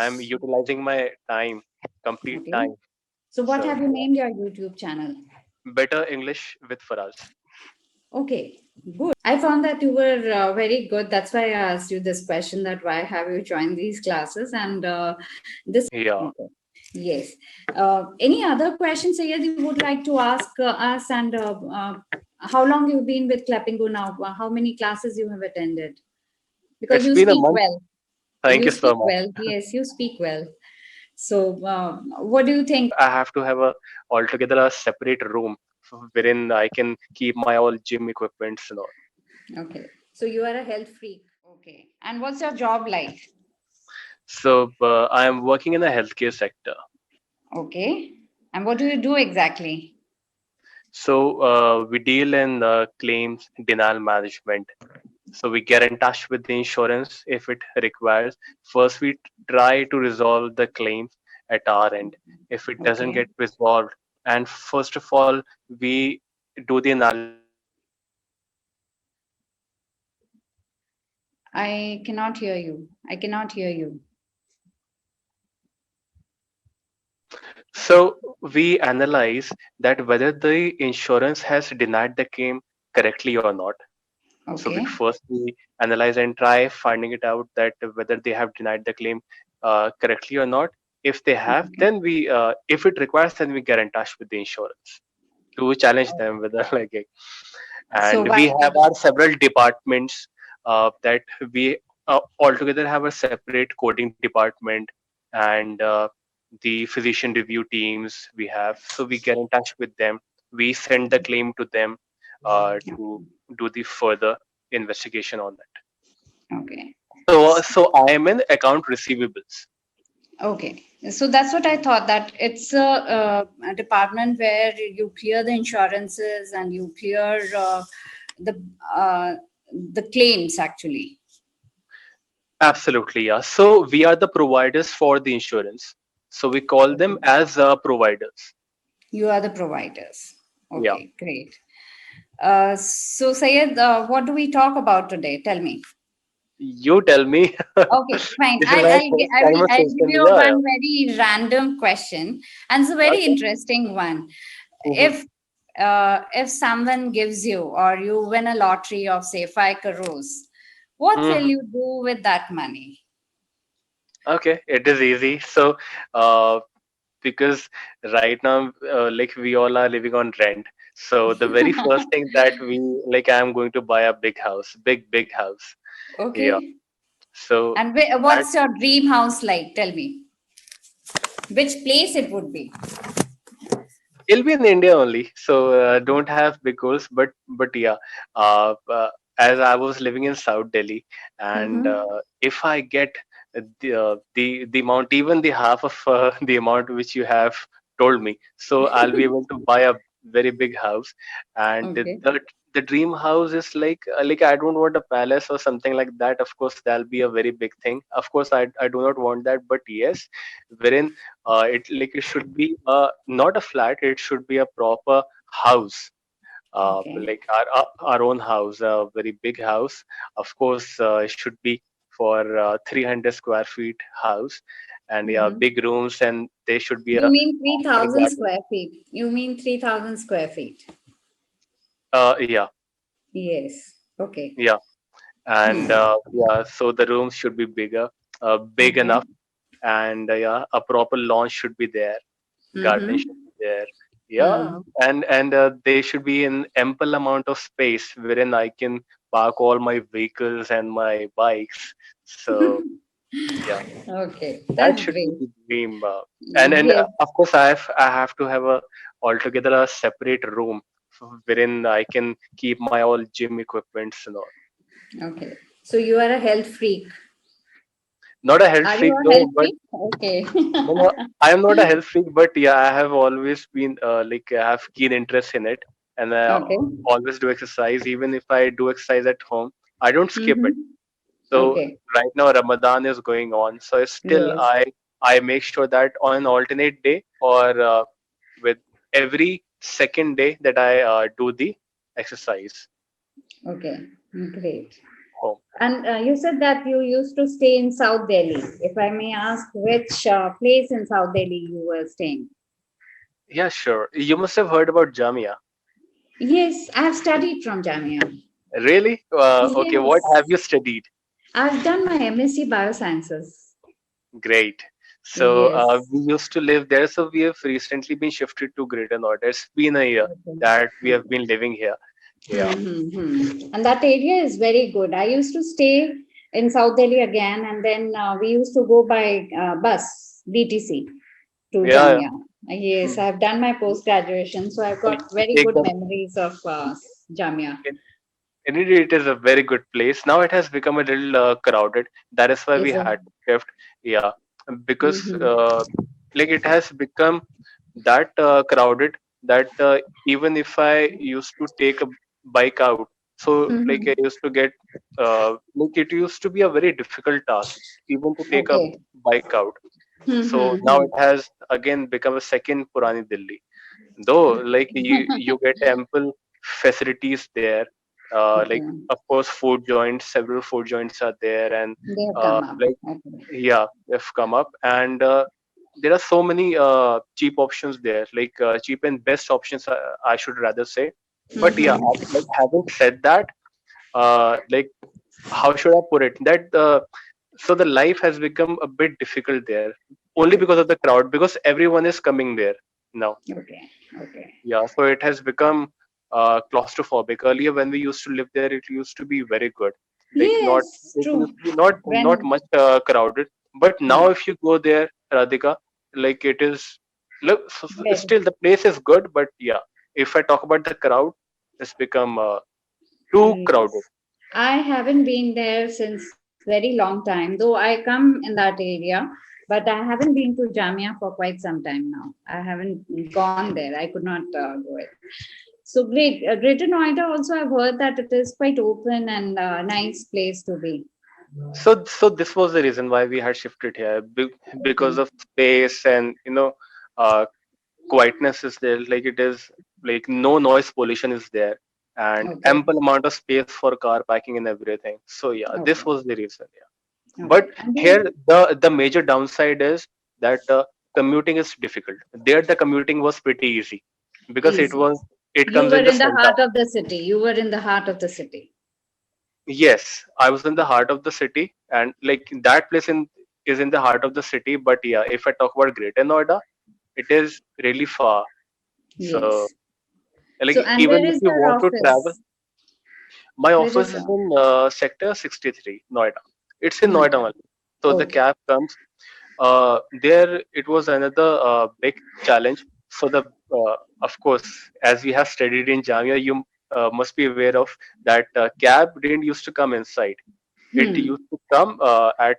I'm utilizing my time, complete Okay. time. So what So have you named your YouTube channel? better English with Faraz. Okay, good. I found that you were very good. That's why I asked you this question, that why have you joined these classes? And this, Yeah. okay. Yes. Any other questions, Sayed, you would like to ask us? And how long you've been with Clapingo now? How many classes you have attended? Because It's you been a speak month. well. Thank You you so speak much. well. Yes, you speak well. So, what do you think? I have to have a altogether a separate room wherein I can keep my all gym equipments and all. Okay. So you are a health freak. Okay. And what's your job like? So I am working in the healthcare sector. Okay. And what do you do exactly? So we deal in claims denial management. So we get in touch with the insurance if it requires. First, we try to resolve the claims at our end. If it doesn't Okay. get resolved, and first of all, we do the analysis of the claim. I cannot hear you. I cannot hear you. So we analyze that whether the insurance has denied the claim correctly or not. So we Okay. first we analyze and try finding it out that whether they have denied the claim correctly or not. If they have, Okay. then if it requires, then we get in touch with the insurance to challenge them with the like. So And why? we have our several departments that we altogether have a separate coding department and the physician review teams we have. So we get in touch with them. We send the claim to them to do the further investigation on that. Okay. So I am in account receivables. Okay. So that's what I thought, that it's a department where you clear the insurances and you clear the uh, the claims actually. Absolutely, yeah. So we are the providers for the insurance. So we call them Okay. as providers. You are the providers. Yeah. Okay, great. So Sayed, what do we talk about today? Tell me. You tell me. Okay, fine. This is my first I'll give conversation. you a Yeah, one very random question, and it's a yeah. very Okay. interesting one. Mhm. If someone gives you, or you win a lottery of say 5 crores, what will Mhm. you do with that money? Okay, it is easy. So, uh, because right now, like we all are living on rent. So the very first thing that we like, I'm going to buy a big house, big house. Yeah. Okay. So And that what's your dream house like? Tell me. Which place it would be? it'll be in India only. So don't have big goals, but yeah. As I was living in South Delhi, and Mm-hmm. if I get the amount, even the half of the amount which you have told me, so I'll be able to buy a very big house. And Okay. the dream house is like I don't want a palace or something like that. Of course, that'll be a very big thing. Of course, I do not want that, but yes, wherein it should be not a flat, it should be a proper house, Okay. like our own house, a very big house. Of course, it should be for 300 square feet house, and yeah, Mm-hmm. big rooms, and there should be You a mean mini 3,000 garden. square feet? You mean 3,000 square feet? Yeah, Yes. Okay. yeah, and Hmm. yeah, so the rooms should be big Okay. enough, and yeah, a proper lawn should be there, garden should Mm-hmm. be there. Yeah, Hmm. and there should be an ample amount of space wherein I can park all my vehicles and my bikes. So yeah, Okay. that That's should be great. the dream. And Yes. of course, I have to have a altogether a separate room wherein I can keep my all gym equipments and all. Okay. So you are a health freak. Not a health Are you freak a though, health but freak? Okay. no, I am not a health freak, but yeah, I have always been like I have keen interest in it, and I Okay. always do exercise. Even if I do exercise at home, I don't skip it. Mm-hmm. So Okay. right now Ramadan is going on, so still Yes. I make sure that on an alternate day or with every second day that I do the exercise. Okay. Great. home. And you said that you used to stay in South Delhi. If I may ask, which place in South Delhi you were staying? Yeah, sure. You must have heard about Jamia. Yes, I have studied from Jamia. Really? Okay, what have Yes, you studied? I've done my MSc Biosciences. Great. So Yes. we used to live there, so we have recently been shifted to Greater Noida. It's been a year Okay. that we have Okay. been living here. Yeah. And that area is very good. I used to stay in South Delhi again, and then we used to go by bus, DTC, to Yeah, yeah. Jamia. Yes, Mhm. I've done my post graduation, so I've You got very take good the memories of Jamia. Indeed, it is a very good place. Now it has become a little crowded. That is why we Is it? had to shift. Yeah, because Mm-hmm. like it has become that crowded that even if I used to take a bike out, so like I Mm-hmm. used to get like it used to be a very difficult task even to take a Okay. bike out. So now Mm-hmm. it has again become a second Purani Delhi, though like you get ample facilities there, like Okay. of course food joints, several food joints are there, and They have come up. like Okay. yeah, they've come up, and there are so many cheap options there, like cheap and best options, I should rather say. But yeah, Mm-hmm. like having said that, like how should I put it, that so the life has become a bit difficult there only because of the crowd, because everyone is coming there now. Okay. Okay. Yeah, so it has become claustrophobic. Earlier, when we used to live there, it used to be very good. Like not, Yes, it used true. to be not When much crowded. But now, no, if you go there, Radhika, like it is. Look, very still the place is good, but yeah, if I talk about the crowd, it's become too crowded. yes. I haven't been there since very long time, though I come in that area, but I haven't been to Jamia for quite some time now. I haven't gone there. I could not go it. So great. Greater Noida also, I've heard that it is quite open and nice place to be. So this was the reason why we had shifted here, because Okay. of space and quietness is there, like it is like no noise pollution is there, and Okay. ample amount of space for car parking and everything. So yeah, this Okay. was the reason. Yeah, but Okay. And here you, the major downside is that commuting is difficult. There the commuting was pretty easy because easy. it You comes were in the in the center. heart of the city. You were in the heart of the city. Yes, I was in the heart of the city, and like that place in is in the heart of the city. But yeah, if I talk about Greater Noida, it is really far. So Yes. like So, and even where if is you your want to travel, office? my Where office is is your in sector 63, Noida. It's in Noida Noida? only. So the Okay. cab comes. There it was another big challenge. So the of course, as we have studied in Jamia, you must be aware of that cab didn't used to come inside. It Hmm. used to come at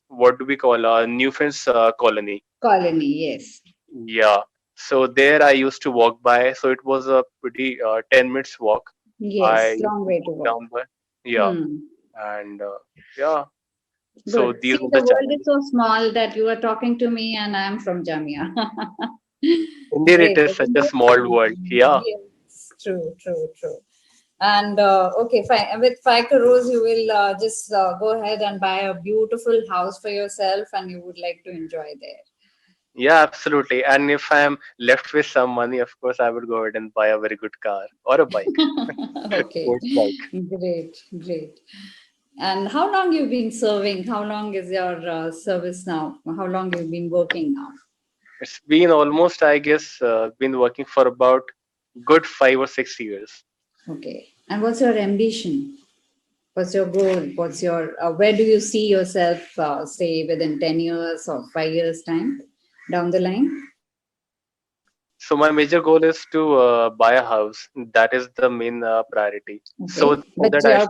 what do we call New Friends colony. Colony. Yes. Yeah. So there I used to walk by. So it was a pretty 10 minutes walk. I Yes. used Long to way to walk walk. down by. Yeah. Hmm. And yeah. So Good. these See, were the the world is challenges. so small that you are talking to me, and I am from Jamia. Indeed, it Great, is such isn't a it? small world. Yeah. Yes. True. True. True. And okay, fine. With 5 crores, you will just go ahead and buy a beautiful house for yourself, and you would like to enjoy there. Yeah, absolutely. And if I'm left with some money, of course, I would go ahead and buy a very good car or a bike, Okay, sports bike. great, great. And how long you've been serving? How long is your service now? How long you've been working now? It's been almost, I guess, been working for about good 5 or 6 years. Okay. And what's your ambition? What's your goal? What's your where do you see yourself, say within 10 years or 5 years time down the line? So my major goal is to buy a house. That is the main priority. Okay, So but that I your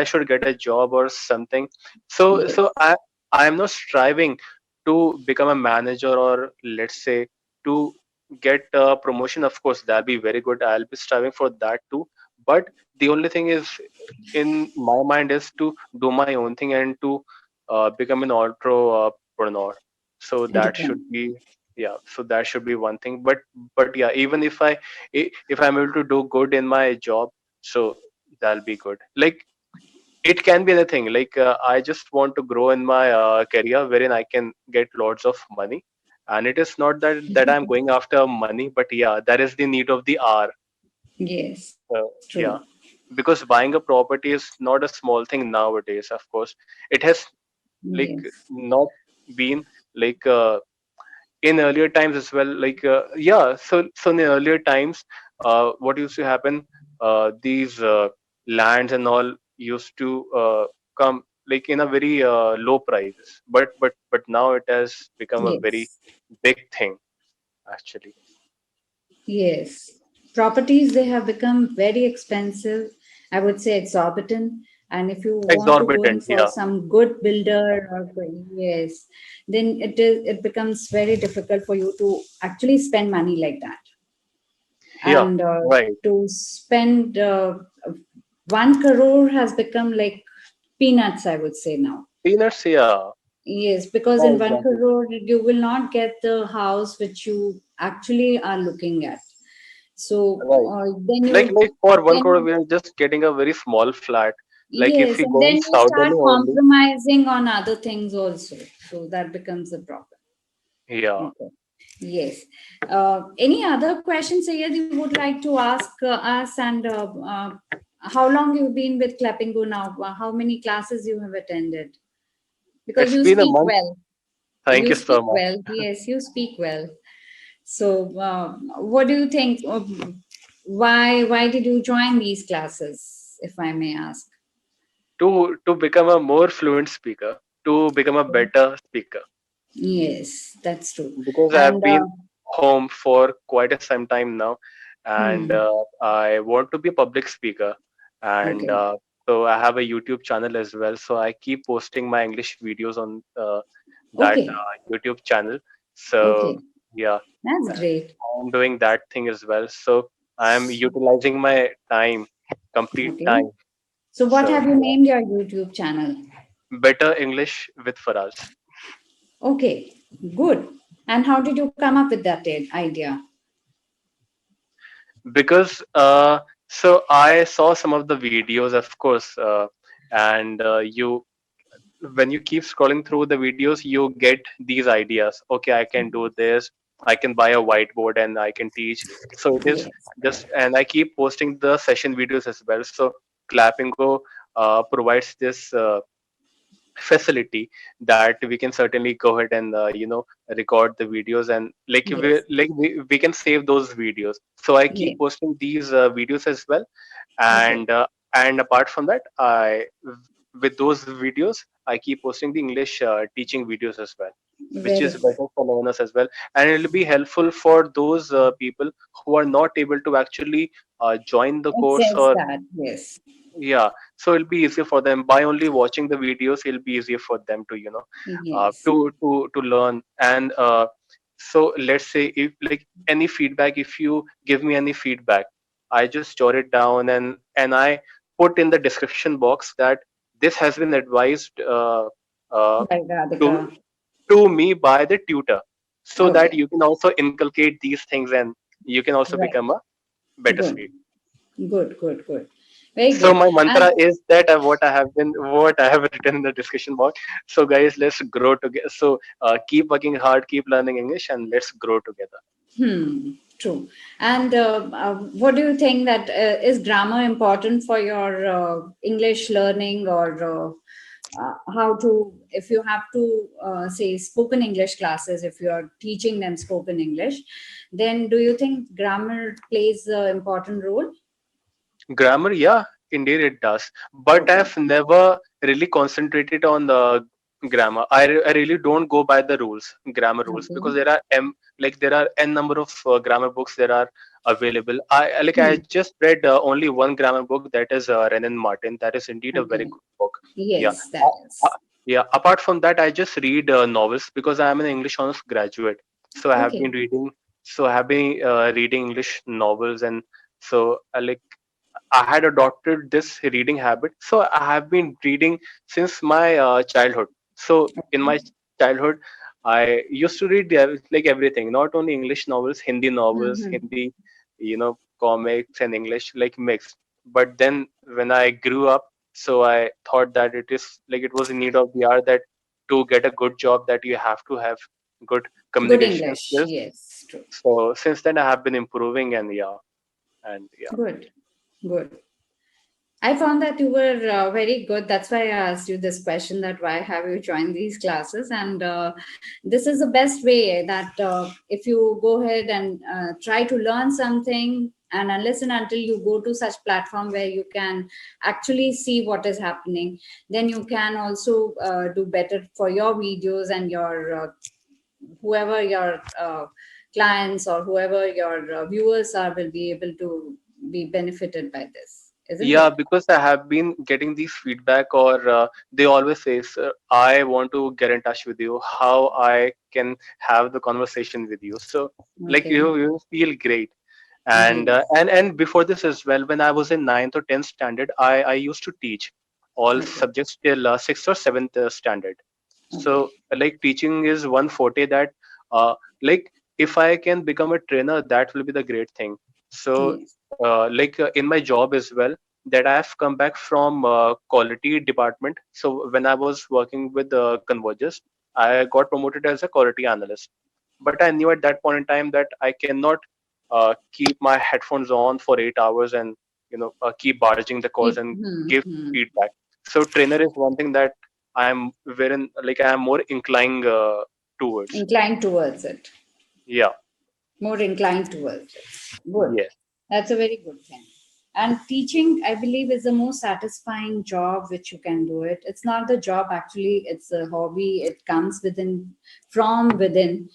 should get a job or something. So yes, I am not striving to become a manager, or let's say to get a promotion. Of course, that'll be very good. I'll be striving for that too. But the only thing is in my mind is to do my own thing and to become an entrepreneur. So that should entrepreneur. be, yeah, so that should be one thing. But yeah, even if I'm able to do good in my job, so that'll be good. Like it can be anything. Like I just want to grow in my career wherein I can get lots of money, and it is not that I'm going after money, but yeah, that is the need of the hour. Yes, true. Yeah, because buying a property is not a small thing nowadays. Of course, it has like Yes. not been like in earlier times as well. Like yeah, so in the earlier times, what used to happen? These lands and all used to come like in a very low prices, but now it has become a very Yes. big thing actually. Yes. Properties, they have become very expensive. I would say exorbitant. And if you want to go in Exorbitant, for yeah, some good builder or yes, then it becomes very difficult for you to actually spend money like that. yeah, And right. to spend 1 crore has become like peanuts, I would say now. Peanuts, yeah, Yes, because yeah, in one exactly. crore you will not get the house which you actually are looking at. So Right. then Like for one crore, then we are just getting a very small flat. Like if yes, we and go then in you South start Delhi only, compromising on other things also. So that becomes a problem. yeah. Okay. Yes. Any other questions, Sayed, you would like to ask us? And how long you've been with Clapingo now? How many classes you have attended? Because It's you been a speak month. well. Thank You you so speak much. well. Yes, you speak well. So, what do you think? Why did you join these classes, if I may ask? To become a more fluent speaker, to become a better speaker. Yes, that's true. Because I've And been home for quite a some time now, and hmm, I want to be a public speaker, and okay, so I have a YouTube channel as well. So I keep posting my English videos on that okay, YouTube channel. So okay. yeah, That's and great. I'm doing that thing as well. So I'm utilizing my time, complete Okay. time. So, what So have you yeah, named your YouTube channel? better English with Faraz. Okay, good. And how did you come up with that idea? Because so I saw some of the videos, of course, and you when you keep scrolling through the videos, you get these ideas. Okay, I can do this. I can buy a whiteboard and I can teach. So it is Yes, just, and I keep posting the session videos as well. So Clapingo provides this facility that we can certainly go ahead and record the videos, and yes, we can save those videos. So I yes. keep posting these videos as well, Okay, and apart from that, I with those videos I keep posting the English teaching videos as well, which very is good. better for learners as well, and it will be helpful for those people who are not able to actually join the course, Access or that. Yes, yeah, so it'll be easier for them by only watching the videos. It'll be easier for them to yes, to learn. And so let's say if like any feedback, if you give me any feedback, I just jot it down, and I put in the description box that this has been advised by to Radhika. me by the tutor, so that Okay, you can also inculcate these things, and you can also right. become a better Good, speaker. good, good, good. Very So good. my And mantra is that what I have written in the description box. So guys, let's grow together. So keep working hard, keep learning English, and let's grow together. true. And what do you think that is grammar important for your English learning, or how to, if you have to say spoken English classes, if you are teaching them spoken English, then do you think grammar plays an important role? Grammar, yeah, indeed it does. But Okay, I've never really concentrated on the grammar. I really don't go by the rules, grammar rules, okay. because there are there are n number of grammar books that are available. I Hmm. just read only one grammar book, that is Renan Martin. That is indeed a very Okay. good book. Yeah. Yes, that Uh, is. yeah. Apart from that, I just read novels because I am an English honors graduate. So I have Okay. been reading. So I have been reading English novels, and so I had adopted this reading habit. So I have been reading since my childhood. So in my childhood, I used to read everything, not only English novels, Hindi novels, Mm-hmm. Hindi, comics and English, like mixed. But then when I grew up, so I thought that it is like it was in need of the hour that to get a good job that you have to have good Good communication English. skills. Yes, true. So since then I have been improving, and yeah. Good. Good. I found that you were very good. That's why I asked you this question, that why have you joined these classes? And this is the best way that if you go ahead and try to learn something, and unless and until you go to such platform where you can actually see what is happening, then you can also do better for your videos, and your whoever your clients or whoever your viewers are will be able to be benefited by this, isn't Yeah, it? because I have been getting these feedback, or they always say, "Sir, I want to get in touch with you. How I can have the conversation with you?" So, like Okay. you feel great. And Yes. before this as well, when I was in ninth or 10th standard, I used to teach all Okay. subjects till sixth or seventh standard. Okay. So, like teaching is one forte that, like if I can become a trainer, that will be the great thing. So, Yes. in my job as well, that I have come back from quality department. So when I was working with Convergys, I got promoted as a quality analyst. But I knew at that point in time that I cannot keep my headphones on for 8 hours and keep barging the calls Keep and give feedback. So trainer is one thing that I'm very like I am more inclined towards. inclined towards it. Yeah. More inclined towards it. Good. Yes. That's a very good thing. And teaching, I believe, is the most satisfying job which you can do it. It's not the job actually; it's a hobby. It comes within, from within.